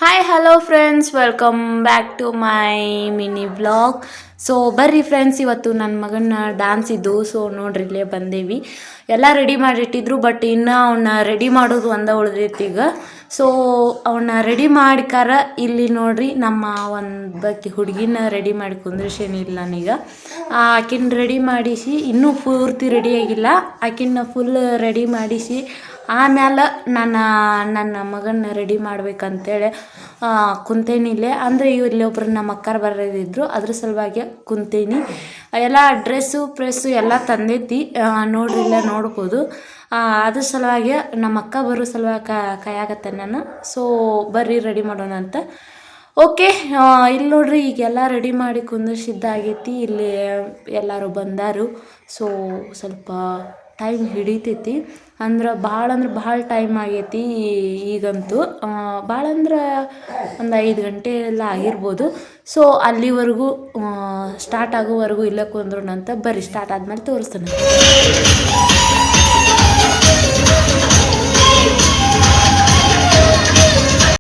Hi hello friends, welcome back to my mini vlog. So ಬರ್ರಿ friends, ಇವತ್ತು ನನ್ನ ಮಗನ ಡ್ಯಾನ್ಸ್ ಇದ್ದು. ಸೊ ನೋಡ್ರಿ ಇಲ್ಲೇ ಬಂದೇವಿ. ಎಲ್ಲ ರೆಡಿ ಮಾಡಿಟ್ಟಿದ್ರು, ಬಟ್ ಇನ್ನು ಅವನ್ನ ರೆಡಿ ಮಾಡೋದು ಒಂದೇ ಉಳಿದೈತಿ ಈಗ. ಸೊ ಅವನ್ನ ರೆಡಿ ಮಾಡಿಕಾರ ಇಲ್ಲಿ ನೋಡ್ರಿ, ನಮ್ಮ ಒಂದು ಹುಡುಗಿನ ರೆಡಿ ಮಾಡಿ ಕುಂದ್ರಿಸೇನಿಲ್ಲ ನಾನೀಗ. ಆಕಿನ ರೆಡಿ ಮಾಡಿಸಿ, ಇನ್ನೂ ಪೂರ್ತಿ ರೆಡಿ ಆಗಿಲ್ಲ. ಆಕಿನ ಫುಲ್ ರೆಡಿ ಮಾಡಿಸಿ ಆಮೇಲೆ ನನ್ನ ಮಗನ ರೆಡಿ ಮಾಡ್ಬೇಕಂತೇಳಿ ಕುಂತೇನಿ ಇಲ್ಲೇ. ಅಂದರೆ ಇಲ್ಲಿ ಒಬ್ರು ನಮ್ಮ ಅಕ್ಕಾರ ಬರೋದಿದ್ರು, ಅದ್ರ ಸಲುವಾಗಿ ಕುಂತೇನಿ. ಎಲ್ಲ ಡ್ರೆಸ್ಸು ಎಲ್ಲ ತಂದೈತಿ, ನೋಡ್ರಿ ಇಲ್ಲ ನೋಡ್ಬೋದು. ಅದ್ರ ಸಲುವಾಗಿ ನಮ್ಮ ಅಕ್ಕ ಬರೋ ಸಲುವಾಗಿ ಕಾಯಾಗತ್ತೆ ನಾನು. ಸೊ ಬರ್ರಿ ರೆಡಿ ಮಾಡೋಣ ಅಂತ. ಓಕೆ, ಇಲ್ಲಿ ನೋಡ್ರಿ ಈಗೆಲ್ಲ ರೆಡಿ ಮಾಡಿ ಕುಂದಿಸಿದ್ದಾಗೈತಿ. ಇಲ್ಲಿ ಎಲ್ಲರೂ ಬಂದಾರು. ಸೊ ಸ್ವಲ್ಪ ಟೈಮ್ ಹಿಡಿತೈತಿ, ಅಂದ್ರೆ ಭಾಳ ಟೈಮ್ ಆಗೈತಿ ಈಗಂತೂ. ಭಾಳ ಅಂದ್ರೆ ಒಂದು 5 ಗಂಟೆ ಎಲ್ಲ ಆಗಿರ್ಬೋದು. ಸೊ ಅಲ್ಲಿವರೆಗೂ ಸ್ಟಾರ್ಟ್ ಆಗೋವರೆಗೂ ಇಲ್ಲೇ ಕುಂದ್ರೋಣ ಅಂತ. ಬರ್ರಿ ಸ್ಟಾರ್ಟ್ ಆದ್ಮೇಲೆ ತೋರಿಸ್ತಾನೆ.